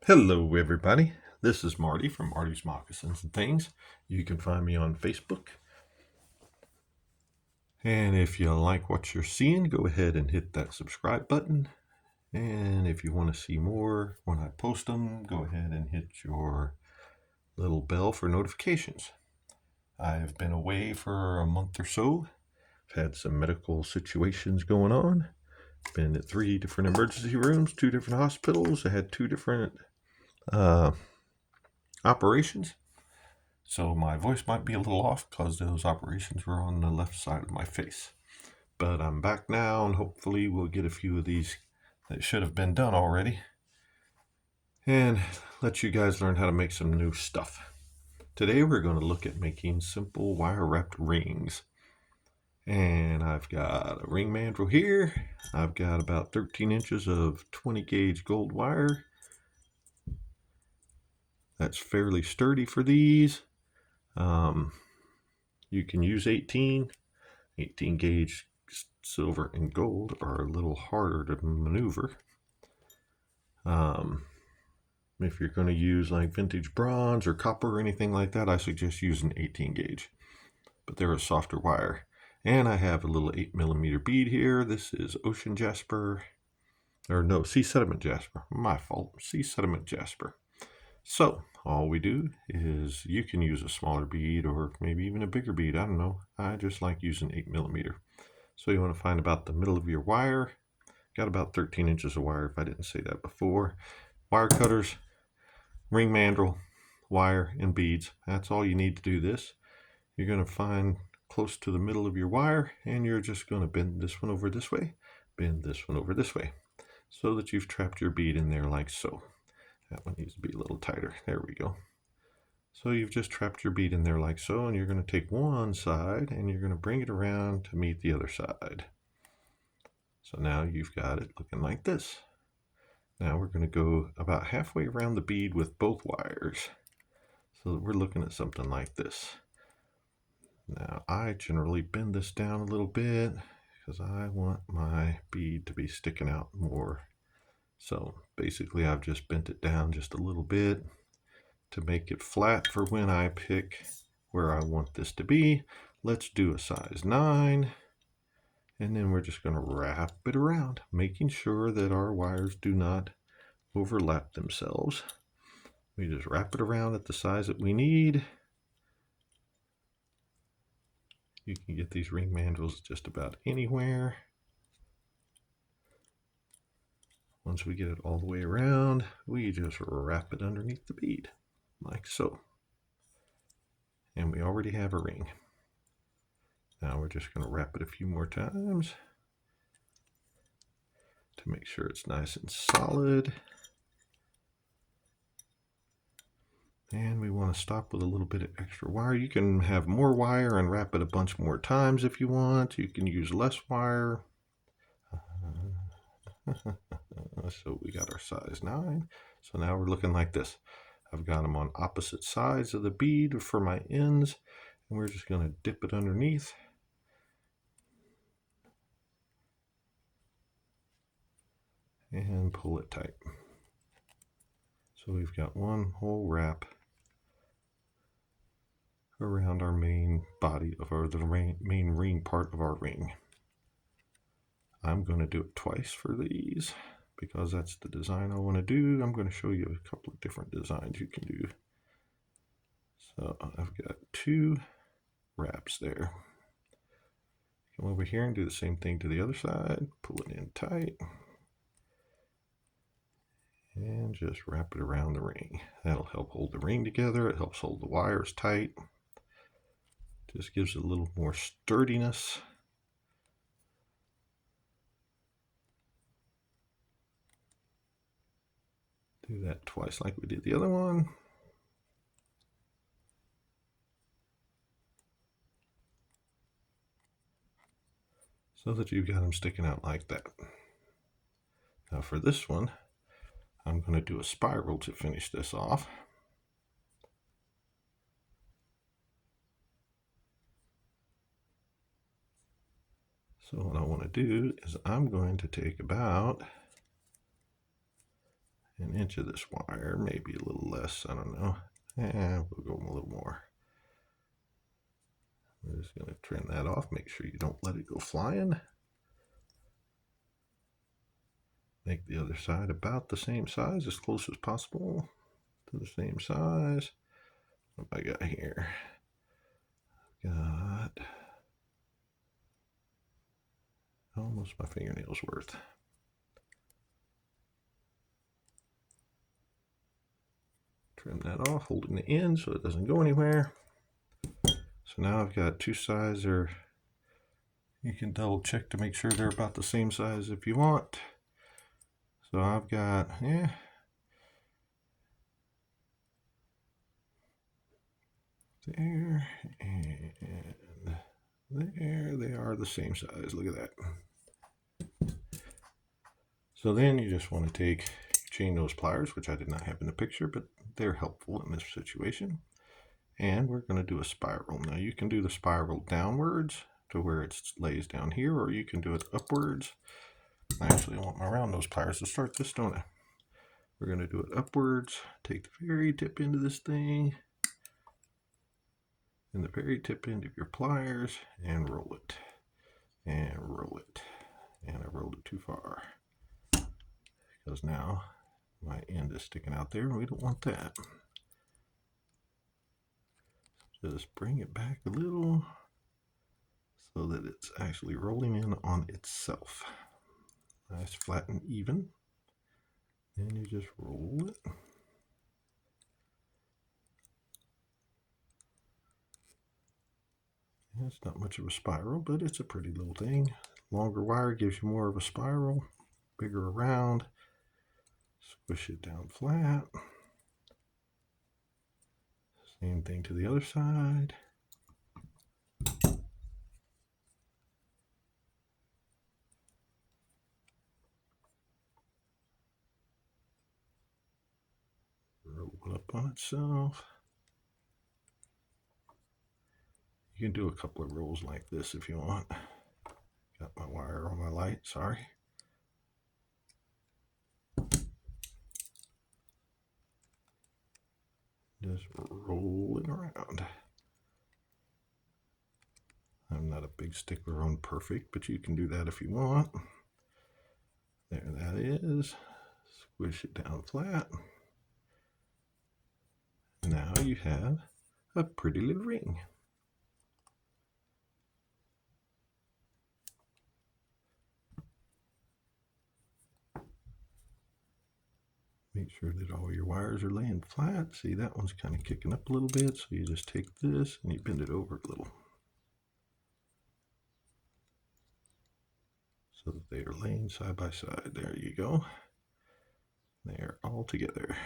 Hello, everybody. This is Marty from Marty's Moccasins and Things. You can find me on Facebook. And if you like what you're seeing, go ahead and hit that subscribe button. And if you want to see more when I post them, go ahead and hit your little bell for notifications. I've been away for a month or so. I've had some medical situations going on. Been at 3 different emergency rooms, 2 different hospitals. I had 2 different operations. So my voice might be a little off because those operations were on the left side of my face. But I'm back now, and hopefully we'll get a few of these that should have been done already and let you guys learn how to make some new stuff. Today we're going to look at making simple wire-wrapped rings. And I've got a ring mandrel here. I've got about 13 inches of 20 gauge gold wire. That's fairly sturdy for these. You can use 18 gauge silver and gold are a little harder to maneuver. If you're going to use like vintage bronze or copper or anything like that, I suggest using 18 gauge, but they're a softer wire. And I have a little 8mm bead here. This is ocean jasper, or no, sea sediment jasper. My fault, sea sediment jasper. So all we do is, you can use a smaller bead or maybe even a bigger bead. I don't know. I just like using 8mm. So you want to find about the middle of your wire. Got about 13 inches of wire, if I didn't say that before. Wire cutters, ring mandrel, wire, and beads. That's all you need to do this. You're going to find close to the middle of your wire, and you're just going to bend this one over this way, bend this one over this way, so that you've trapped your bead in there like so. That one needs to be a little tighter. There we go. So you've just trapped your bead in there like so, and you're going to take one side and you're going to bring it around to meet the other side. So now you've got it looking like this. Now we're going to go about halfway around the bead with both wires. So that we're looking at something like this. Now I generally bend this down a little bit because I want my bead to be sticking out more. So basically I've just bent it down just a little bit to make it flat for when I pick where I want this to be. Let's do a size 9. And then we're just going to wrap it around, making sure that our wires do not overlap themselves. We just wrap it around at the size that we need. You can get these ring mandrels just about anywhere. Once we get it all the way around, we just wrap it underneath the bead, like so. And we already have a ring. Now we're just going to wrap it a few more times to make sure it's nice and solid. And we want to stop with a little bit of extra wire. You can have more wire and wrap it a bunch more times if you want. You can use less wire. So we got our size 9. So now we're looking like this. I've got them on opposite sides of the bead for my ends, and we're just going to dip it underneath. And pull it tight. So we've got one whole wrap around our main body of the main ring part of our ring. I'm going to do it twice for these because that's the design I want to do. I'm going to show you a couple of different designs you can do. So I've got 2 wraps there. Come over here and do the same thing to the other side. Pull it in tight. And just wrap it around the ring. That'll help hold the ring together. It helps hold the wires tight. Just gives it a little more sturdiness. Do that twice like we did the other one. So that you've got them sticking out like that. Now for this one, I'm going to do a spiral to finish this off. So what I want to do is I'm going to take about an inch of this wire, maybe a little less, I don't know. We'll go a little more. We're just going to trim that off. Make sure you don't let it go flying. Make the other side about the same size, as close as possible to the same size. What have I got here? Got almost my fingernail's worth. Trim that off, holding the end so it doesn't go anywhere. So now I've got two sides, or you can double check to make sure they're about the same size if you want. So I've got, there, and there, they are the same size. Look at that. So then you just want to take chain nose pliers, which I did not have in the picture, but they're helpful in this situation. And we're going to do a spiral. Now you can do the spiral downwards to where it lays down here, or you can do it upwards. Actually, I want my round nose pliers to start this, don't I? We're going to do it upwards. Take the very tip end of this thing and the very tip end of your pliers and roll it. And roll it. And I rolled it too far, because now my end is sticking out there and we don't want that. Just bring it back a little so that it's actually rolling in on itself. Nice, flat and even. Then you just roll it. It's not much of a spiral, but it's a pretty little thing. Longer wire gives you more of a spiral. Bigger around. Squish it down flat. Same thing to the other side. Roll it up on itself. You can do a couple of rolls like this if you want. Got my wire on my light, sorry. Just roll it around. I'm not a big stickler on perfect, but you can do that if you want. There that is. Squish it down flat. Now you have a pretty little ring. Make sure that all your wires are laying flat. See, that one's kind of kicking up a little bit, so you just take this and you bend it over a little, so that they are laying side by side. There you go. They are all together.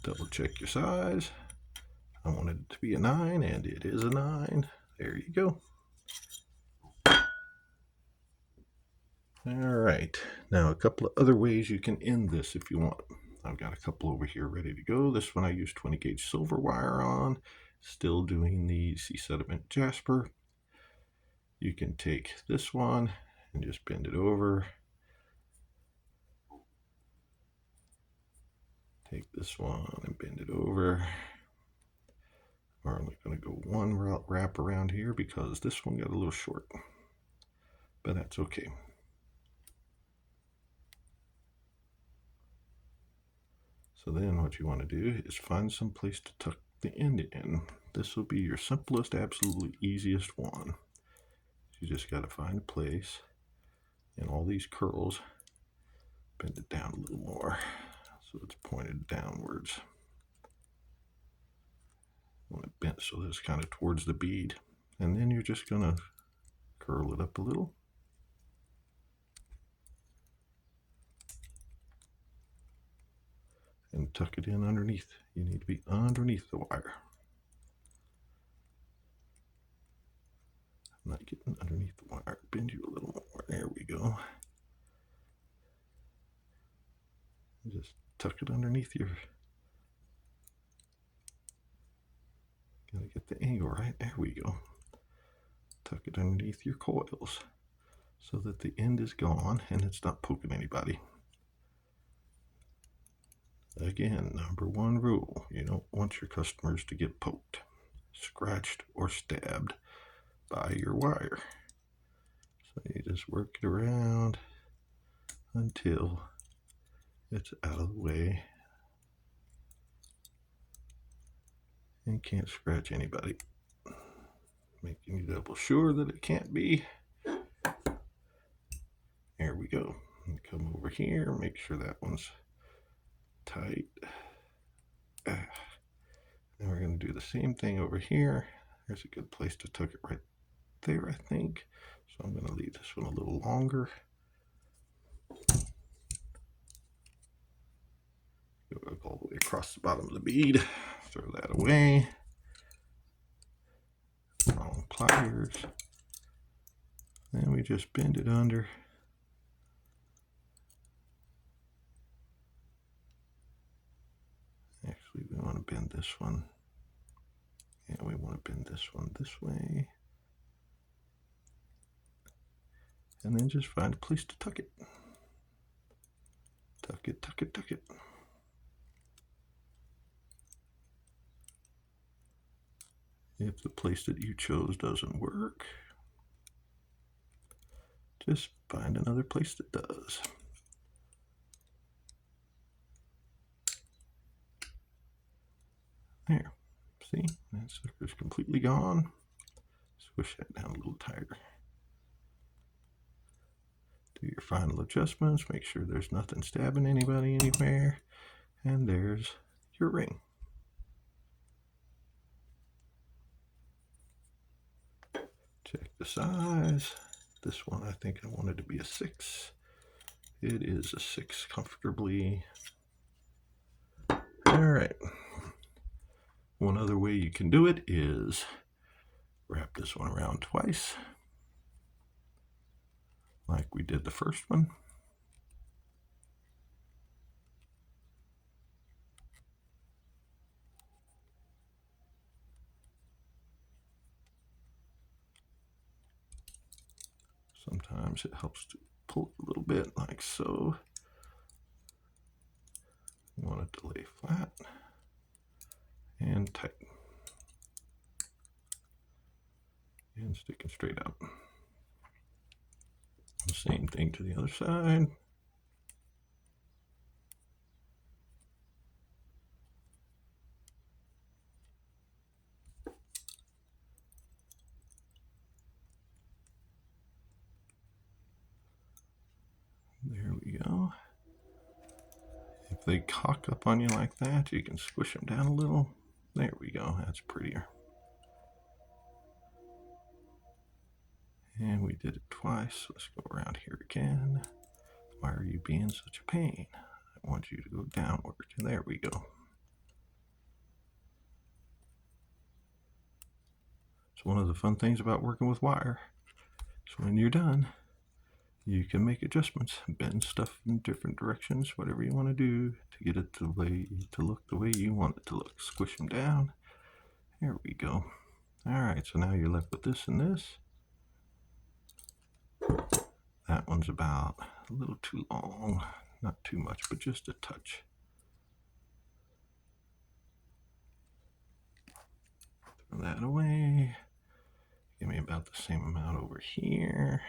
Double check your size. I wanted it to be a 9, and it is a 9. There you go. All right, now a couple of other ways you can end this if you want. I've got a couple over here ready to go. This one I used 20 gauge silver wire on, still doing the sea sediment jasper. You can take this one and just bend it over. Take this one and bend it over. We're only going to go one wrap around here because this one got a little short, but that's okay. So then what you want to do is find some place to tuck the end in. This will be your simplest, absolutely easiest one. You just got to find a place, and all these curls, bend it down a little more so it's pointed downwards. Want it bent so that it's kind of towards the bead, and then you're just going to curl it up a little. And tuck it in underneath. You need to be underneath the wire. I'm not getting underneath the wire. Bend you a little more. There we go. Just tuck it underneath your... Gotta get the angle right. There we go. Tuck it underneath your coils so that the end is gone and it's not poking anybody. Again, number one rule, you don't want your customers to get poked, scratched, or stabbed by your wire. So you just work it around until it's out of the way and can't scratch anybody. Making double sure that it can't be. There we go. And come over here, make sure that one's tight. And we're going to do the same thing over here. There's a good place to tuck it right there, I think. So I'm going to leave this one a little longer. Go all the way across the bottom of the bead. Throw that away. Wrong pliers. Then we just bend it under. Actually, we want to bend this one. Yeah, we want to bend this one this way. And then just find a place to tuck it. Tuck it, tuck it, tuck it. If the place that you chose doesn't work, just find another place that does. There. See? That sucker's completely gone. Squish that down a little tighter. Do your final adjustments. Make sure there's nothing stabbing anybody anywhere. And there's your ring. Check the size. This one, I think I wanted to be a 6. It is a 6 comfortably. All right. One other way you can do it is wrap this one around twice, like we did the first one. Sometimes it helps to pull it a little bit, like so. You want it to lay flat and tight. And sticking straight out. Same thing to the other side. There we go. If they cock up on you like that, you can squish them down a little. There we go, that's prettier. And we did it twice. Let's go around here again. Why are you being such a pain? I want you to go downward. And there we go. So one of the fun things about working with wire is when you're done, you can make adjustments, bend stuff in different directions, whatever you want to do to get it to look the way you want it to look. Squish them down. There we go. All right, so now you're left with this and this. That one's about a little too long, not too much, but just a touch. Throw that away. Give me about the same amount over here.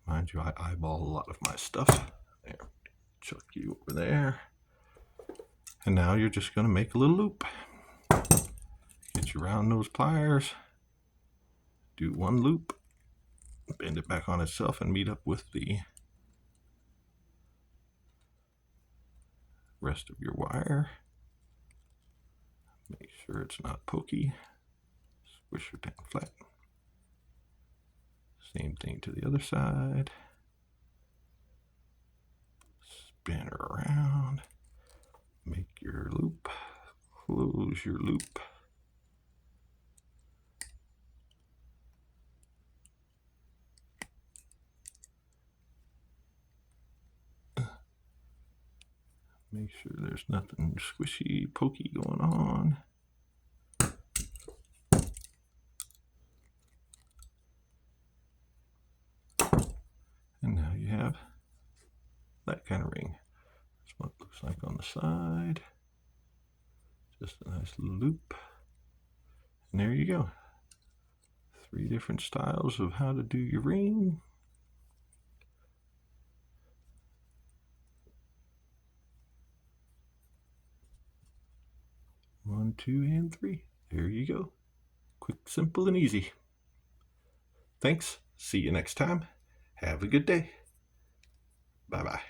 Mind you, I eyeball a lot of my stuff. There, chuck you over there. And now you're just going to make a little loop. Get your round nose pliers. Do one loop. Bend it back on itself and meet up with the rest of your wire. Make sure it's not pokey. Squish it down flat. Same thing to the other side. Spin her around. Make your loop. Close your loop. Make sure there's nothing squishy, pokey going on. And now you have that kind of ring. That's what it looks like on the side. Just a nice loop. And there you go. 3 different styles of how to do your ring. One, 2, and 3. There you go. Quick, simple, and easy. Thanks. See you next time. Have a good day. Bye-bye.